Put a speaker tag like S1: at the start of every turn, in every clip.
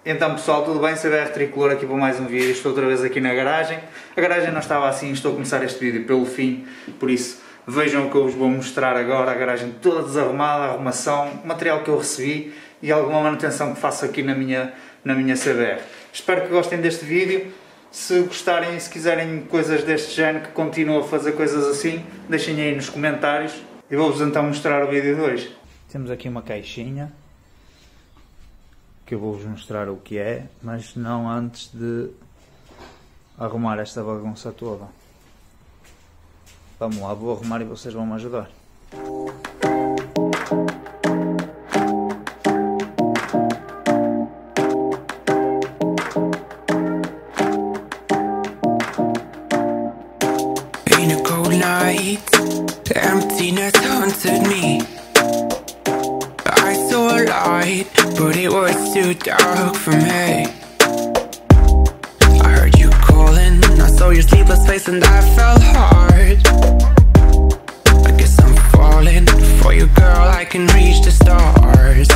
S1: Então pessoal, tudo bem? CBR Tricolor aqui para mais um vídeo. Estou outra vez aqui na garagem. A garagem não estava assim, estou a começar este vídeo pelo fim, por isso vejam o que eu vos vou mostrar agora. A garagem toda desarrumada, arrumação, material que eu recebi e alguma manutenção que faço aqui na minha CBR. Espero que gostem deste vídeo. Se gostarem e se quiserem coisas deste género, que continuo a fazer coisas assim, deixem aí nos comentários e vou-vos então mostrar o vídeo de hoje. Temos aqui uma caixinha que eu vou-vos mostrar o que é, mas não antes de arrumar esta bagunça toda. Vamos lá, vou arrumar e vocês vão me ajudar.
S2: In a cold night, emptiness haunted me. I saw a light, but it was too dark for me. I heard you calling, I saw your sleepless face and I fell hard. I guess I'm falling for you, girl, I can reach the stars.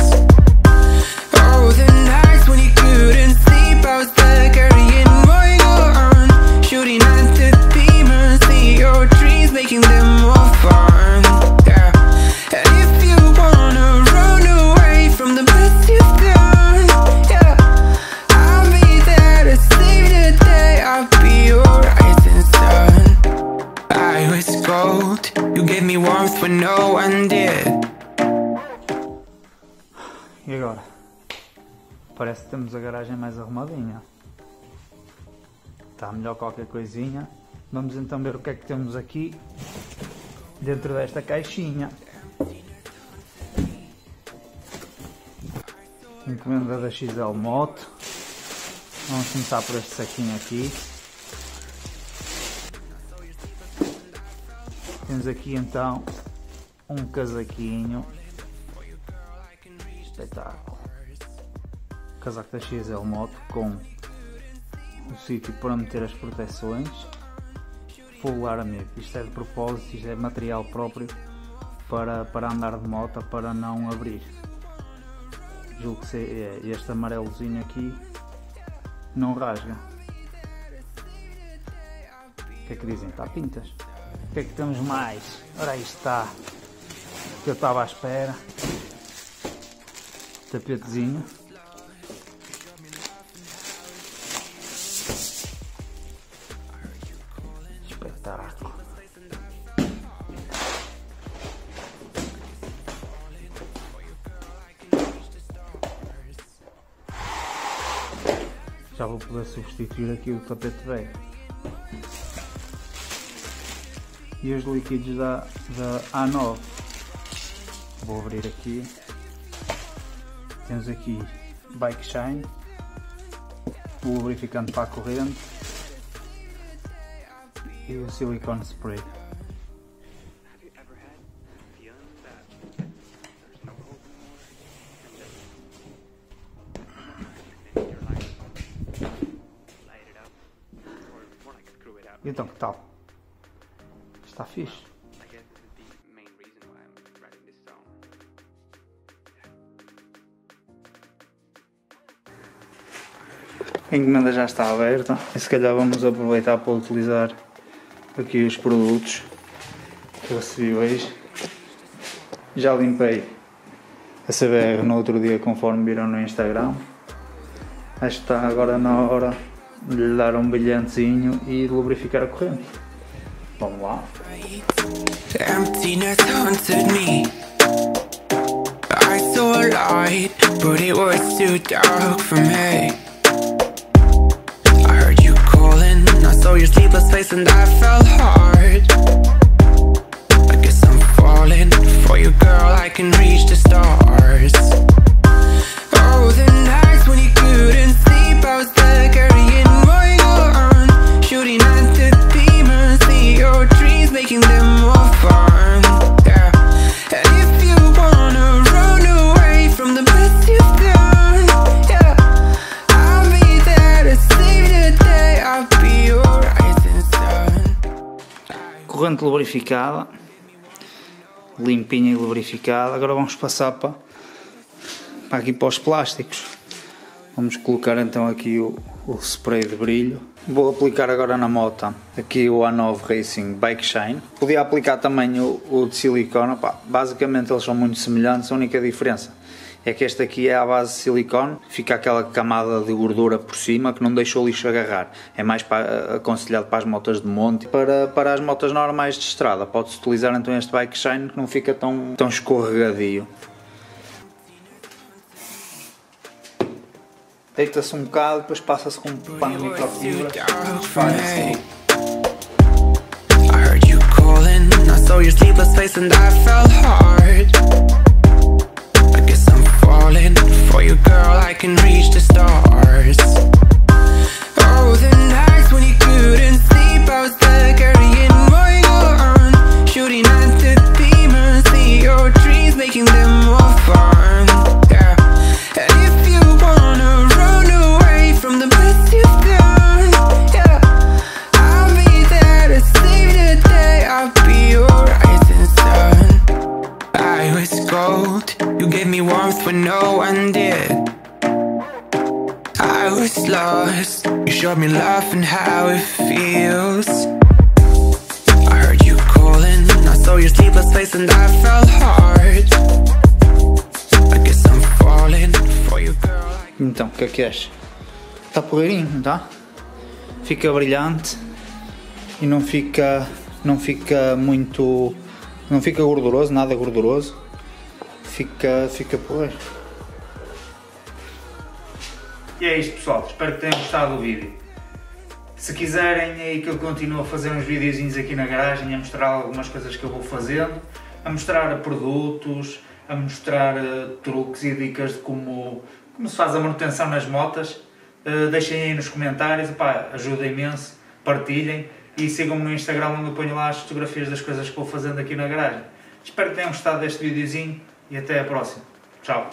S2: Oh, the nights when you couldn't sleep, I was there carrying my gun, shooting at the demons in your dreams, making them more fun. Yeah, and if you wanna run away from the best you've done, yeah, I'll be there to save the day. I'll be your rising sun. I was cold, you gave me warmth when no one did.
S1: E agora? Parece que temos a garagem mais arrumadinha. Está melhor qualquer coisinha. Vamos então ver o que é que temos aqui dentro desta caixinha. Encomenda da XL Moto. Vamos começar por este saquinho aqui. Temos aqui então um casaquinho. Espetáculo. Casaco da XL Moto com o sítio para meter as proteções. Full aramid. Isto é de propósito, isto é material próprio para andar de moto, para não abrir. Julgo que este amarelozinho aqui não rasga. O que é que dizem? Está pintas. O que é que temos mais? Ora, aí está. O que eu estava à espera. Tapetezinho. Espetáculo. Já vou poder substituir aqui o tapete velho. E os líquidos da A9. Vou abrir aqui. Temos aqui Bike Shine, o lubrificante para a corrente e o silicone spray. Então, que tal? Está fixe. A encomenda já está aberta e se calhar vamos aproveitar para utilizar aqui os produtos que recebi hoje. Já limpei a CBR no outro dia, conforme viram no Instagram. Acho que está agora na hora de lhe dar um brilhantezinho e de lubrificar a corrente. Vamos lá.
S2: Emptiness haunted me. I saw a light, but it was too dark for me. I heard you calling, I saw your sleepless face and I fell hard. I guess I'm falling for you, girl, I can reach the stars. Oh, the nights when you couldn't sleep, I was there carrying my gun, shooting at the demons in your dreams, making them more fun. Yeah, and if you wanna run away from the best you've done, yeah, I'll be there to save the day. I'll be your rising sun.
S1: Corrente lubrificada, limpinha e lubrificada. Agora vamos passar para aqui para os plásticos. Vamos colocar então aqui o spray de brilho. Vou aplicar agora na moto aqui o A9 Racing Bike Shine. Podia aplicar também o de silicone. Pá, basicamente eles são muito semelhantes, a única diferença é que este aqui é à base de silicone, fica aquela camada de gordura por cima que não deixa o lixo agarrar. É mais aconselhado para as motas de monte. Para as motas normais de estrada pode-se utilizar então este Bike Shine, que não fica tão escorregadio. Deita-se um bocado, depois passa-se com um pano de microfibra.
S2: I heard you calling, I saw your sleepless face and I felt hard. I guess I'm falling for you, girl, I can reach the stars. Oh, the nights when you couldn't sleep, I was there carrying what you're on, shooting at the demons, see your dreams, making them more fun. Yeah, and if you wanna run away from the best you've done, yeah, I'll be there to save the day, I'll be your rising sun. I was cold, you gave me warmth when no one did. I was lost, you showed me love and how it feels. I heard you calling, I saw your sleepless face and I felt hard. I guess I'm falling for you, girl.
S1: Então, o que é que és? Está porreirinho, não está? Fica brilhante e não fica muito, não fica gorduroso, nada gorduroso. Fica porreiro. E é isto, pessoal, espero que tenham gostado do vídeo. Se quiserem aí que eu continue a fazer uns videozinhos aqui na garagem, a mostrar algumas coisas que eu vou fazendo, a mostrar produtos, a mostrar truques e dicas de como se faz a manutenção nas motas, deixem aí nos comentários, pá, ajuda imenso, partilhem e sigam-me no Instagram, onde eu ponho lá as fotografias das coisas que vou fazendo aqui na garagem. Espero que tenham gostado deste videozinho e até a próxima. Tchau!